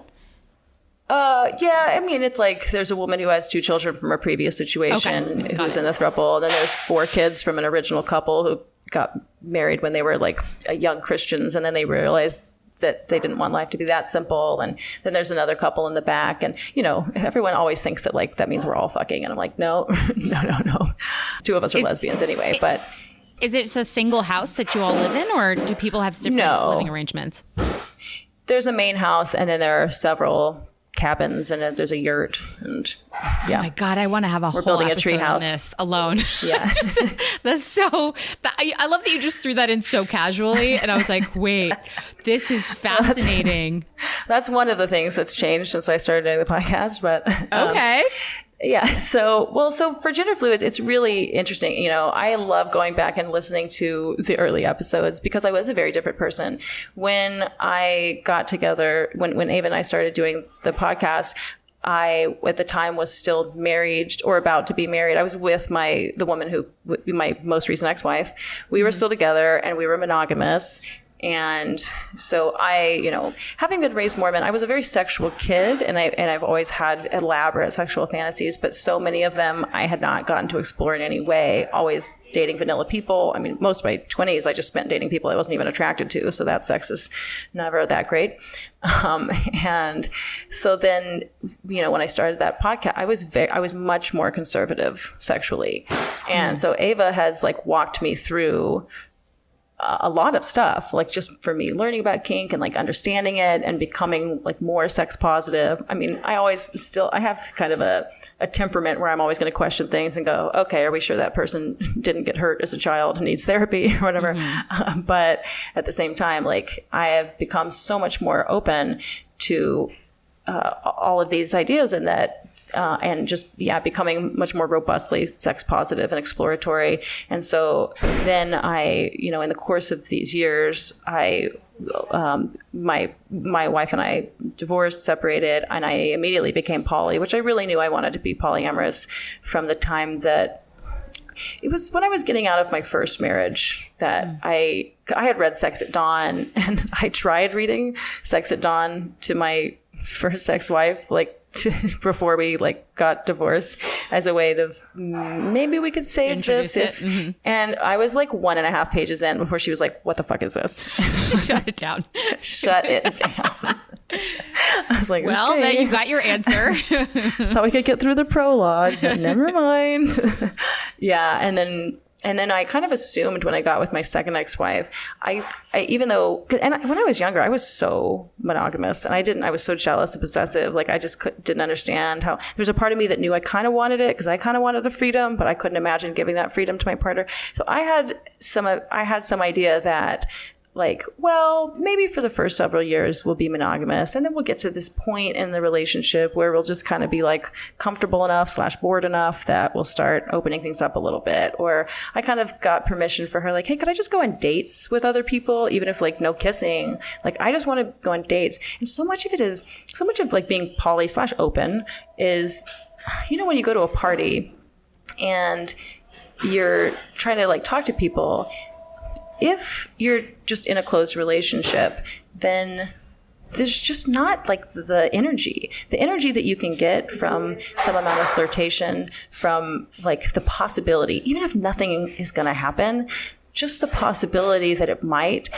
Yeah, I mean, it's like there's a woman who has 2 children from a previous situation who's in the throuple. Then there's 4 kids from an original couple who got married when they were like young Christians, and then they realized that they didn't want life to be that simple. And then there's another couple in the back, and everyone always thinks that like that means we're all fucking, and I'm like, no. 2 of us are lesbians anyway. But is it just a single house that you all live in, or do people have different living arrangements? There's a main house, and then there are several cabins, and then there's a yurt, and oh my god, I want to have we're building a tree house on this alone. Yeah. I love that you just threw that in so casually, and I was like, wait, this is fascinating. That's one of the things that's changed since I started doing the podcast. But okay. Yeah. So for gender fluids, it's really interesting. I love going back and listening to the early episodes because I was a very different person. When I got together, when Ava and I started doing the podcast, I, at the time, was still married or about to be married. I was with my most recent ex-wife. We were still together and we were monogamous. And so I, having been raised Mormon, I was a very sexual kid, and I've always had elaborate sexual fantasies, but so many of them I had not gotten to explore in any way, always dating vanilla people. I mean, most of my 20s, I just spent dating people I wasn't even attracted to. So that sex is never that great. And so then, when I started that podcast, I was much more conservative sexually. And so Ava has like walked me through a lot of stuff, like just for me learning about kink and like understanding it and becoming like more sex positive. I mean, I have kind of a temperament where I'm always going to question things and go, okay, are we sure that person didn't get hurt as a child and needs therapy or whatever? Mm-hmm. But at the same time, like I have become so much more open to all of these ideas, and that and just, becoming much more robustly sex positive and exploratory. And so then I, in the course of these years, my wife and I divorced, separated, and I immediately became poly, which I really knew I wanted to be polyamorous from the time that it was when I was getting out of my first marriage that I had read Sex at Dawn, and I tried reading Sex at Dawn to my first ex-wife, like before we like got divorced, as a way to maybe we could save this. And I was like 1.5 pages in before she was like, what the fuck is this? Shut it down. Shut it down. I was like, well, okay. Then you got your answer. Thought we could get through the prologue, but never mind. Yeah. And then I kind of assumed when I got with my second ex-wife, when I was younger, I was so monogamous, and I was so jealous and possessive. Like I just didn't understand how there's a part of me that knew I kind of wanted it because I kind of wanted the freedom, but I couldn't imagine giving that freedom to my partner. So I had some idea that, like, well, maybe for the first several years we'll be monogamous, and then we'll get to this point in the relationship where we'll just kind of be like comfortable enough / bored enough that we'll start opening things up a little bit. Or I kind of got permission for her, like, hey, could I just go on dates with other people, even if like no kissing? Like, I just want to go on dates. And so much of like being poly / open is, when you go to a party and you're trying to like talk to people, if you're just in a closed relationship, then there's just not like the energy that you can get from some amount of flirtation, from like the possibility, even if nothing is going to happen, just the possibility that it might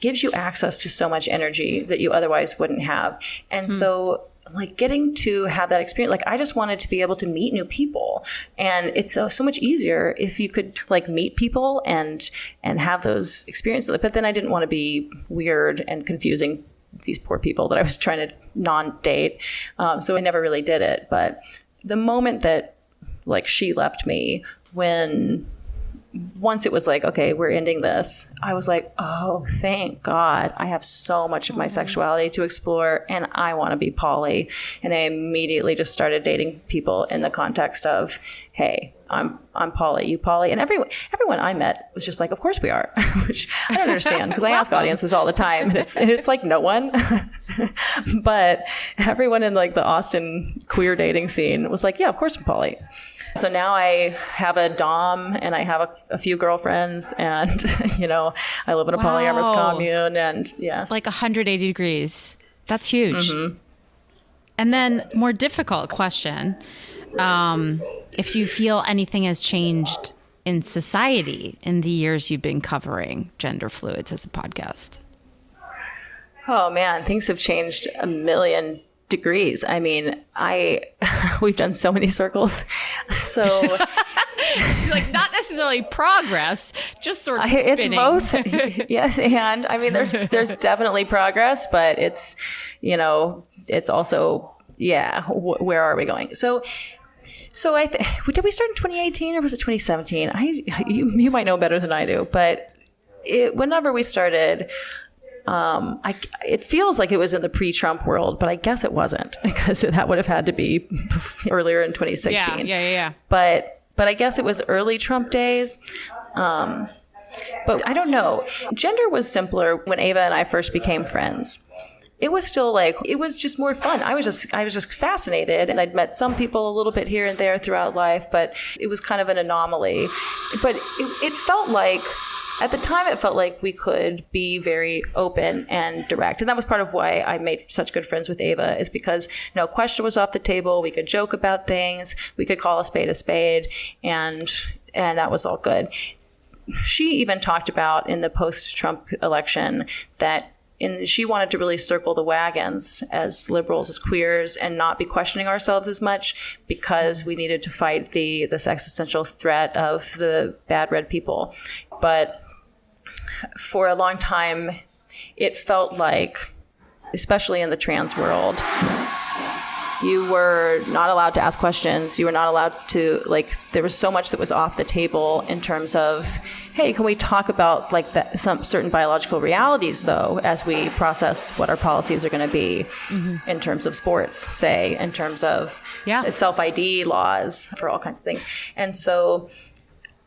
gives you access to so much energy that you otherwise wouldn't have. And so like getting to have that experience, like I just wanted to be able to meet new people, and it's so much easier if you could like meet people and have those experiences. But then I didn't want to be weird and confusing these poor people that I was trying to non-date. So I never really did it. But the moment that like she left me, once it was like, okay, we're ending this, I was like, oh, thank God. I have so much of my sexuality to explore, and I want to be poly. And I immediately just started dating people in the context of, hey, I'm poly, you poly. And everyone I met was just like, of course we are, which I don't understand because I ask audiences all the time, and it's like no one. But everyone in like the Austin queer dating scene was like, yeah, of course I'm poly. So now I have a dom and I have a few girlfriends, and, I live in a polyamorous commune, and yeah. Like 180 degrees. That's huge. Mm-hmm. And then more difficult question. If you feel anything has changed in society in the years you've been covering gender fluids as a podcast. Oh man, things have changed a million degrees. I mean, we've done so many circles. So she's like, not necessarily progress, just sort of spinning. It's both. Yes. And I mean, there's definitely progress, but it's, it's also, where are we going? So did we start in 2018 or was it 2017? You might know better than I do, but whenever we started, it feels like it was in the pre-Trump world, but I guess it wasn't, because that would have had to be earlier in 2016. Yeah. But I guess it was early Trump days. But I don't know. Gender was simpler when Ava and I first became friends. It was still it was just more fun. I was just fascinated, and I'd met some people a little bit here and there throughout life, but it was kind of an anomaly. But it felt like, at the time, it felt like we could be very open and direct. And that was part of why I made such good friends with Ava, is because no question was off the table. We could joke about things. We could call a spade, and that was all good. She even talked about in the post-Trump election that she wanted to really circle the wagons as liberals, as queers, and not be questioning ourselves as much, because we needed to fight the existential threat of the bad red people. But for a long time, it felt like, especially in the trans world, you were not allowed to ask questions. You were not allowed to, there was so much that was off the table in terms of, hey, can we talk about some certain biological realities, though, as we process what our policies are going to be in terms of sports, say, in terms of self-ID laws for all kinds of things. And so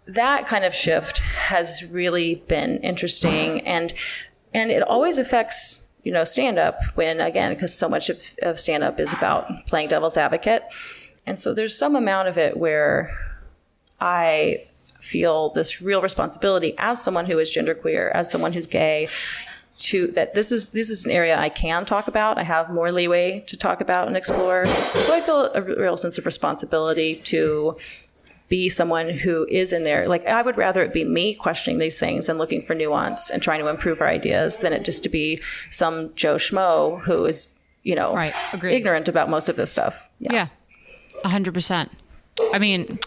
that kind of shift has really been interesting. And it always affects, stand-up because so much of stand-up is about playing devil's advocate. And so there's some amount of it where I feel this real responsibility as someone who is genderqueer, as someone who's gay, that this is an area I can talk about. I have more leeway to talk about and explore. So I feel a real sense of responsibility to be someone who is in there. I would rather it be me questioning these things and looking for nuance and trying to improve our ideas than it just to be some Joe Schmo who is, ignorant about most of this stuff. Yeah. 100%. I mean,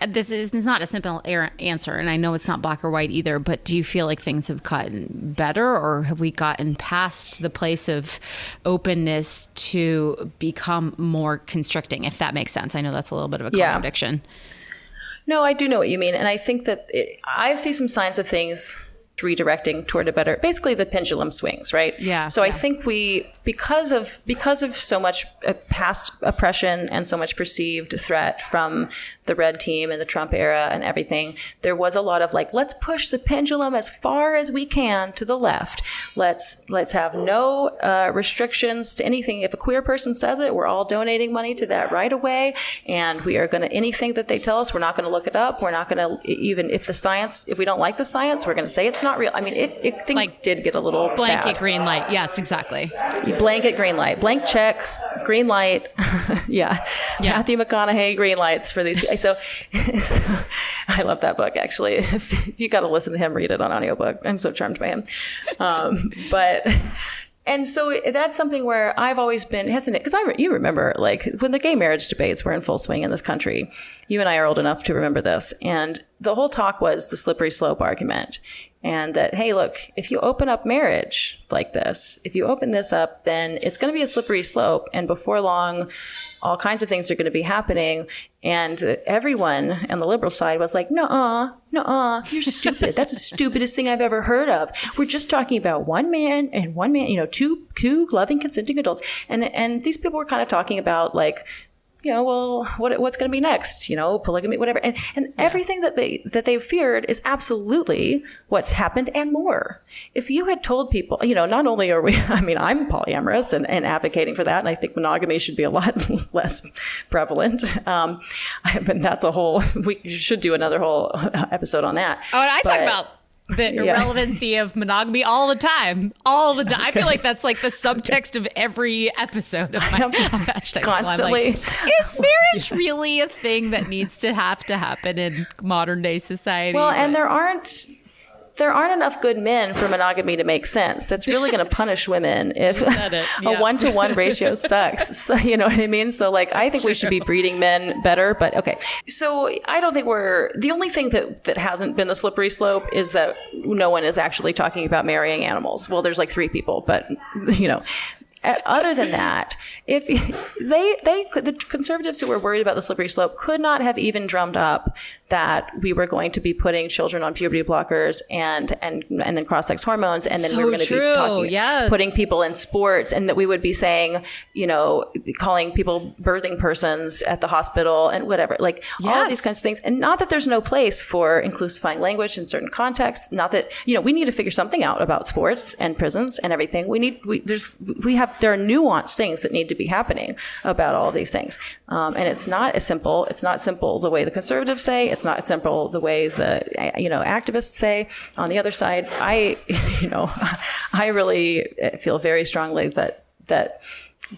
this is not a simple answer, and I know it's not black or white either, but do you feel like things have gotten better, or have we gotten past the place of openness to become more constricting, if that makes sense? I know that's a little bit of a contradiction. No, I do know what you mean. And I think that I see some signs of things redirecting toward a better, basically the pendulum swings, right? Yeah. So I think because of so much past oppression and so much perceived threat from the red team and the Trump era and everything, there was a lot of let's push the pendulum as far as we can to the left. Let's have no restrictions to anything. If a queer person says it, we're all donating money to that right away. And we are going to, anything that they tell us, we're not going to look it up. We're not going to, even if we don't like the science, we're going to say it's not real. I mean, things did get a little blanket bad. Green light. Yes, exactly. Blanket green light, blank check, green light. Yeah. Matthew McConaughey green lights for these. So I love that book, actually. If you got to listen to him read it on audiobook. I'm so charmed by him. And so that's something where I've always been hesitant, because you remember, when the gay marriage debates were in full swing in this country, you and I are old enough to remember this. And the whole talk was the slippery slope argument. And that, hey, look, if you open up marriage like this, if you open this up, then it's going to be a slippery slope. And before long, all kinds of things are going to be happening. And everyone on the liberal side was like, nuh-uh, you're stupid. That's the stupidest thing I've ever heard of. We're just talking about one man, two loving, consenting adults. And these people were kind of talking about what's going to be next? Polygamy, whatever, and everything that they feared is absolutely what's happened and more. If you had told people, not only are we, I'm polyamorous and advocating for that, and I think monogamy should be a lot less prevalent. But that's we should do another whole episode on that. Oh, and I talk about the irrelevancy of monogamy all the time. I feel like that's like the subtext of every episode of my hashtag. Constantly. So is marriage really a thing that needs to happen in modern day society? Well, and there aren't enough good men for monogamy to make sense. That's really going to punish women if a 1-to-1 ratio sucks. So, you know what I mean? So like, I think we should be breeding men better, but okay. So I don't think the only thing that hasn't been the slippery slope is that no one is actually talking about marrying animals. Well, there's like 3 people, but you know, other than that, if the conservatives who were worried about the slippery slope could not have even drummed up that we were going to be putting children on puberty blockers and then cross-sex hormones, and then we were going to be putting people in sports, and that we would be saying, you know, calling people birthing persons at the hospital and whatever, like all of these kinds of things. And not that there's no place for inclusifying language in certain contexts. Not that, you know, we need to figure something out about sports and prisons and everything. There are nuanced things that need to be happening about all of these things. And it's not simple the way the conservatives say. It's not simple the way the, you know, activists say. On the other side, I really feel very strongly that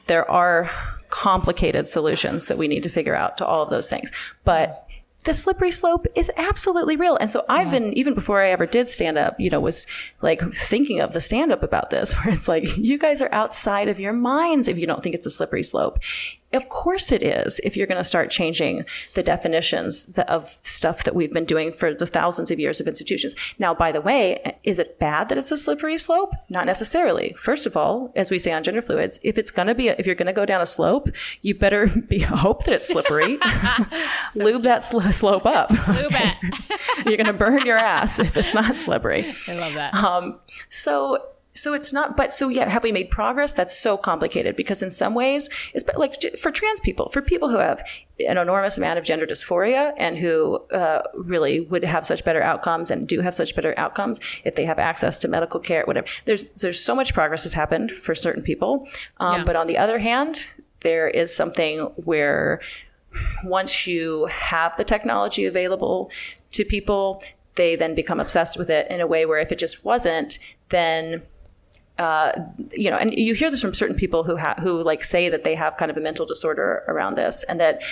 there are complicated solutions that we need to figure out to all of those things. But the slippery slope is absolutely real. And so I've been, even before I ever did stand up, you know, was like thinking of the stand up about this, where it's like, you guys are outside of your minds if you don't think it's a slippery slope. Of course it is, if you're going to start changing the definitions of stuff that we've been doing for the thousands of years of institutions. Now, by the way, is it bad that it's a slippery slope? Not necessarily. First of all, as we say on gender fluids, if you're going to go down a slope, you better hope that it's slippery. Lube that slope up. Lube it. You're going to burn your ass if it's not slippery. I love that. So it's not, but so yeah, have we made progress? That's so complicated, because in some ways, it's like for trans people, for people who have an enormous amount of gender dysphoria and who really would have such better outcomes and do have such better outcomes if they have access to medical care, whatever. There's so much progress has happened for certain people. But on the other hand, there is something where once you have the technology available to people, they then become obsessed with it in a way where if it just wasn't, then you know, and you hear this from certain people who like say that they have kind of a mental disorder around this, and that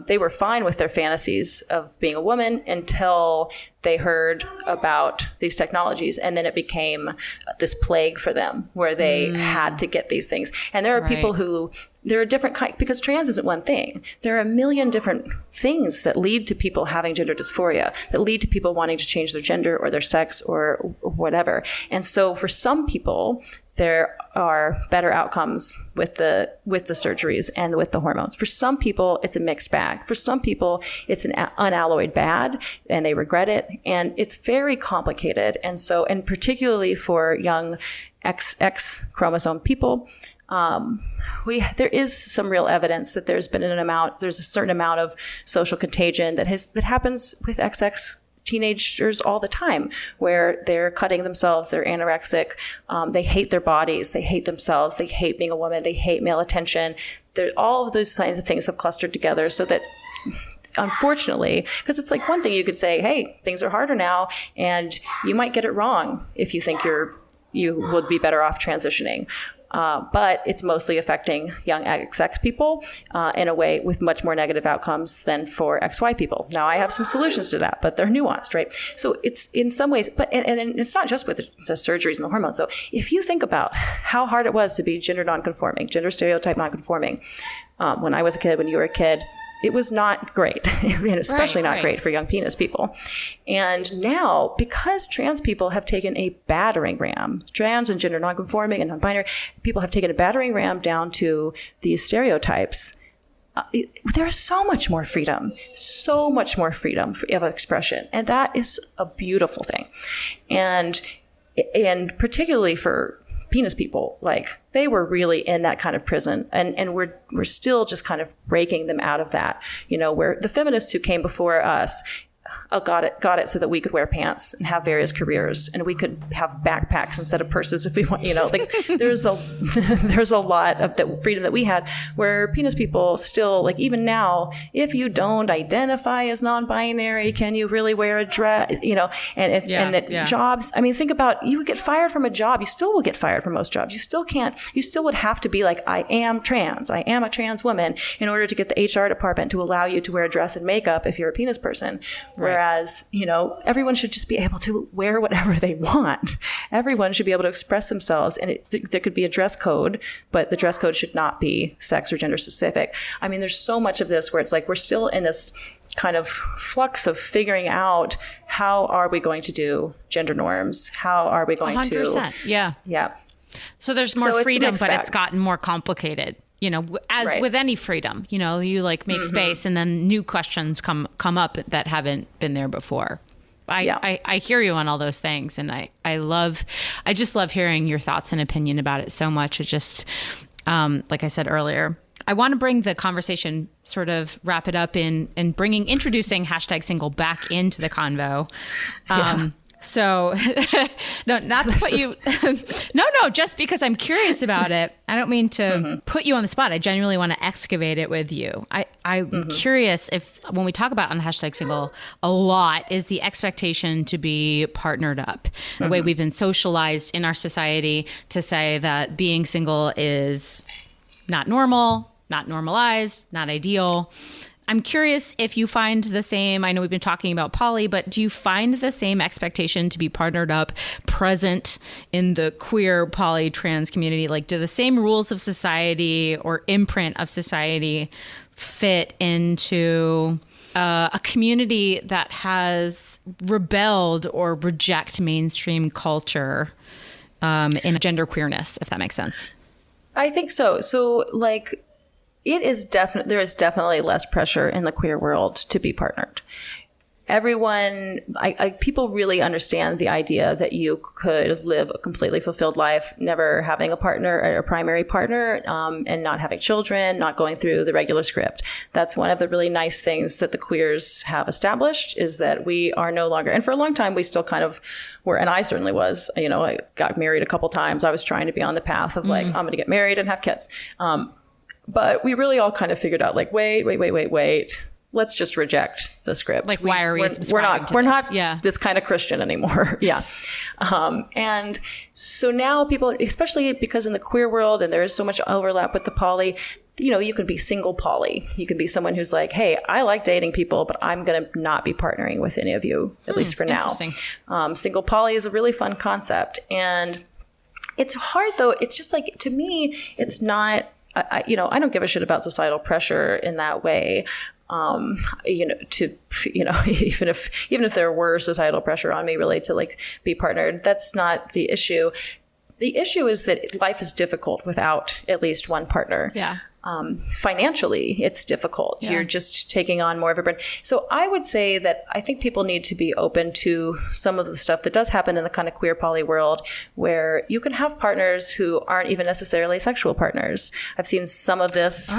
they were fine with their fantasies of being a woman until they heard about these technologies, and then it became this plague for them where they had to get these things. And there are people who, there are different kinds, because trans isn't one thing. There are a million different things that lead to people having gender dysphoria, that lead to people wanting to change their gender or their sex or whatever. And so for some people, there are better outcomes with the surgeries and with the hormones. For some people, it's a mixed bag. For some people, it's an unalloyed bad, and they regret it. And it's very complicated. And so, and particularly for young X chromosome people, there is some real evidence that there's a certain amount of social contagion that happens with XX teenagers all the time, where they're cutting themselves, they're anorexic, they hate their bodies, they hate themselves, they hate being a woman, they hate male attention. All of those kinds of things have clustered together, so that unfortunately, because it's like one thing you could say, hey, things are harder now, and you might get it wrong if you think you would be better off transitioning. But it's mostly affecting young XX people in a way with much more negative outcomes than for XY people. Now, I have some solutions to that, but they're nuanced, right? So it's in some ways, but and it's not just with the surgeries and the hormones. So if you think about how hard it was to be gender nonconforming, gender stereotype nonconforming, when I was a kid, when you were a kid, it was not great, and especially not great for young penis people. And now, because trans people have taken a battering ram, trans and gender nonconforming and non-binary people have taken a battering ram down to these stereotypes, there's so much more freedom of expression. And that is a beautiful thing. And particularly for penis people, like they were really in that kind of prison, and we're still just kind of breaking them out of that, you know, where the feminists who came before us got it, so that we could wear pants and have various careers, and we could have backpacks instead of purses if we want, like there's a lot of the freedom that we had, where penis people still, like, even now, if you don't identify as non-binary, can you really wear a dress, jobs, I mean, think about, you would get fired from a job, you still will get fired from most jobs, you still would have to be like, I am a trans woman, in order to get the HR department to allow you to wear a dress and makeup if you're a penis person. Whereas, everyone should just be able to wear whatever they want. Everyone should be able to express themselves, and there could be a dress code, but the dress code should not be sex or gender specific. I mean, there's so much of this where it's like, we're still in this kind of flux of figuring out, how are we going to do gender norms? How are we going 100%, to... Yeah. Yeah. So there's more freedom, but bag. It's gotten more complicated. As with any freedom, you like make space, and then new questions come up that haven't been there before. I hear you on all those things, and I just love hearing your thoughts and opinion about it so much. It just, like I said earlier, I want to bring the conversation, sort of wrap it up in introducing #single back into the convo. So, no, not to put you, no, just because I'm curious about it. I don't mean to put you on the spot. I genuinely want to excavate it with you. I'm curious if, when we talk about on #single, a lot is the expectation to be partnered up. The way we've been socialized in our society to say that being single is not normal, not normalized, not ideal. I'm curious if you find the same, I know we've been talking about poly, but do you find the same expectation to be partnered up present in the queer, poly, trans community? Like, do the same rules of society or imprint of society fit into a community that has rebelled or reject mainstream culture in gender queerness, if that makes sense? I think so. So, like, there is definitely less pressure in the queer world to be partnered. Everyone, people really understand the idea that you could live a completely fulfilled life, never having a partner or a primary partner, and not having children, not going through the regular script. That's one of the really nice things that the queers have established, is that we are no longer, and for a long time, we still kind of were, and I certainly was, I got married a couple times. I was trying to be on the path of like, I'm going to get married and have kids. But we really all kind kind of figured out, like, wait. Let's just reject the script. Like, why are we we're not this kind of Christian anymore. Yeah. And so now people, especially because in the queer world, and there is so much overlap with the poly, you can be single poly. You can be someone who's like, hey, I like dating people, but I'm going to not be partnering with any of you, at least for now. Single poly is a really fun concept. And it's hard, though. It's just like, to me, it's not, I don't give a shit about societal pressure in that way. Even if there were societal pressure on me really to like be partnered, that's not the issue. The issue is that life is difficult without at least one partner. Yeah. Financially, it's difficult. Yeah. You're just taking on more of a burden. So I would say that I think people need to be open to some of the stuff that does happen in the kind of queer poly world, where you can have partners who aren't even necessarily sexual partners. I've seen some of this,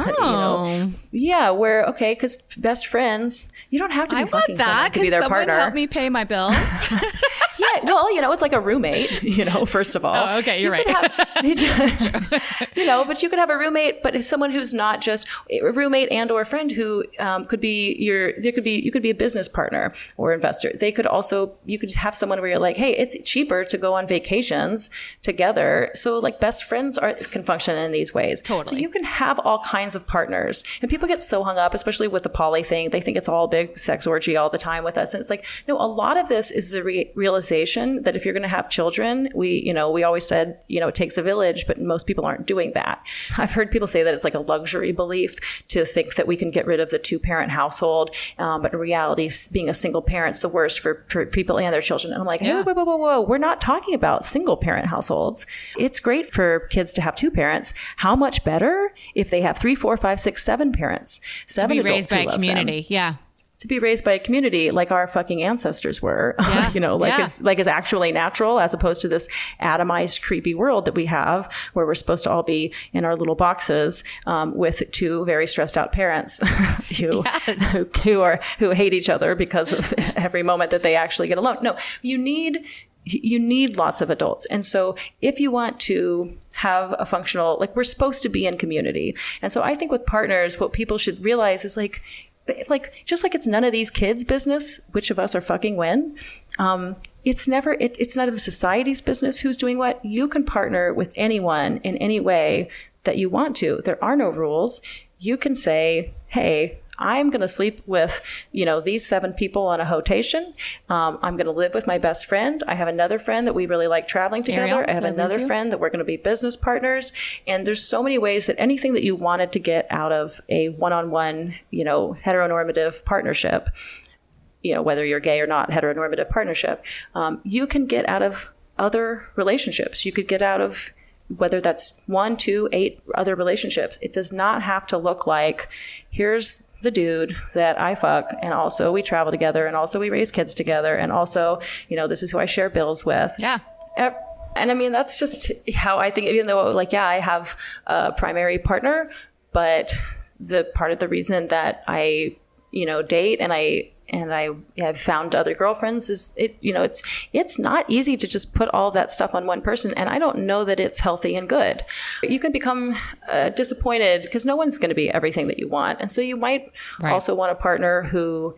because best friends, you don't have to be fucking someone to be their partner. Help me pay my bills. Yeah, well, it's like a roommate, first of all. Oh, okay, you're right. That's true. But you could have a roommate, but someone who's not just a roommate and or a friend who you could be a business partner or investor. You could have someone where you're like, hey, it's cheaper to go on vacations together. So like best friends can function in these ways. Totally. So you can have all kinds of partners, and people get so hung up, especially with the poly thing. They think it's all a big sex orgy all the time with us. And it's like, no, a lot of this is the realization that if you're going to have children, we always said, it takes a village, but most people aren't doing that. I've heard people say that it's like a luxury belief to think that we can get rid of the 2-parent household. But in reality, being a single parent's the worst for people and their children. And I'm like, hey, whoa. We're not talking about single parent households. It's great for kids to have 2 parents. How much better if they have 3, 4, 5, 6, 7 parents, 7 to be adults raised by a community. Them. Yeah. to be raised by a community like our fucking ancestors were, Yeah. is actually natural, as opposed to this atomized, creepy world that we have where we're supposed to all be in our little boxes with two very stressed out parents who hate each other because of every moment that they actually get alone. No, you need lots of adults. And so if you want to have a functional, like, we're supposed to be in community. And so I think with partners, what people should realize is like, just like it's none of these kids' business which of us are fucking when, it's none of society's business who's doing what. You can partner with anyone in any way that you want to. There are no rules. You can say, hey, I'm going to sleep with, these 7 people on a rotation. I'm going to live with my best friend. I have another friend that we really like traveling together. Arielle, I have another friend that we're going to be business partners. And there's so many ways that anything that you wanted to get out of a one-on-one, heteronormative partnership, whether you're gay or not, heteronormative partnership, you can get out of other relationships. You could get out of whether that's 1, 2, 8 other relationships. It does not have to look like, here's the dude that I fuck, and also we travel together, and also we raise kids together, and also, this is who I share bills with. Yeah. And I mean, that's just how I think, even though I have a primary partner, but the part of the reason that I, date and I have found other girlfriends is it's not easy to just put all of that stuff on one person. And I don't know that it's healthy and good. You can become disappointed because no one's going to be everything that you want. And so you might also want a partner who,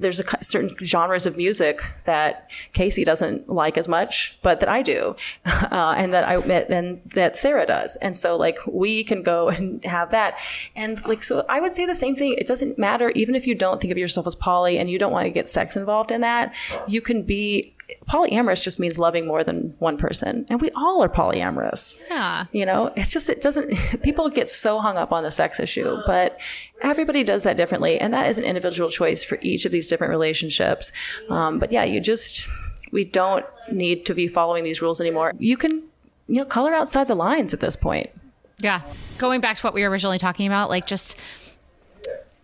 there's certain genres of music that Casey doesn't like as much, but that I do, and that Sarah does. And so we can go and have that. And so I would say the same thing. It doesn't matter, even if you don't think of yourself as poly and you don't want to get sex involved in that, you can be polyamorous. Just means loving more than one person. And we all are polyamorous. Yeah. It's just, it doesn't, people get so hung up on the sex issue, but everybody does that differently. And that is an individual choice for each of these different relationships. But yeah, we don't need to be following these rules anymore. You can, color outside the lines at this point. Yeah. Going back to what we were originally talking about, just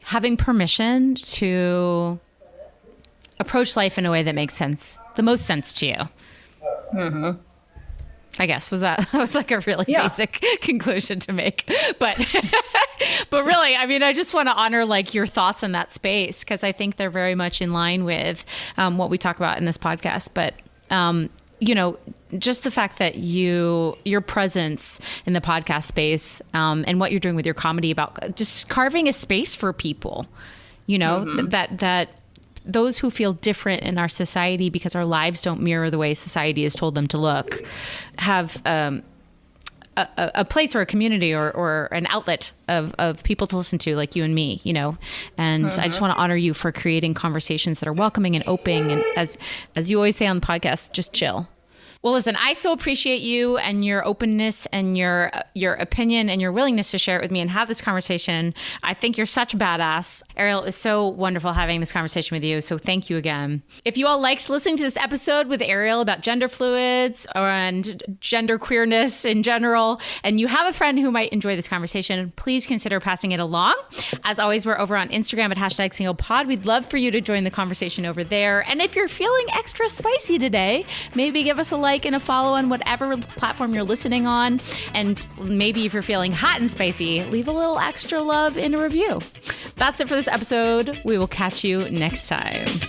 having permission to approach life in a way that makes sense, the most sense to you. Mm-hmm. I guess that was a really basic conclusion to make, but really, I mean, I just want to honor your thoughts in that space, because I think they're very much in line with what we talk about in this podcast. But just the fact that your presence in the podcast space and what you're doing with your comedy about just carving a space for people, mm-hmm. that those who feel different in our society because our lives don't mirror the way society has told them to look, have a place or a community or an outlet of people to listen to, like you and me, and I just want to honor you for creating conversations that are welcoming and open. And as you always say on the podcast, just chill. Well, listen, I so appreciate you and your openness and your opinion and your willingness to share it with me and have this conversation. I think you're such a badass. Arielle, it was so wonderful having this conversation with you. So thank you again. If you all liked listening to this episode with Arielle about gender fluids and gender queerness in general, and you have a friend who might enjoy this conversation, please consider passing it along. As always, we're over on Instagram at #SinglePod. We'd love for you to join the conversation over there. And if you're feeling extra spicy today, maybe give us a like and a follow on whatever platform you're listening on. And maybe if you're feeling hot and spicy, leave a little extra love in a review. That's it for this episode. We will catch you next time.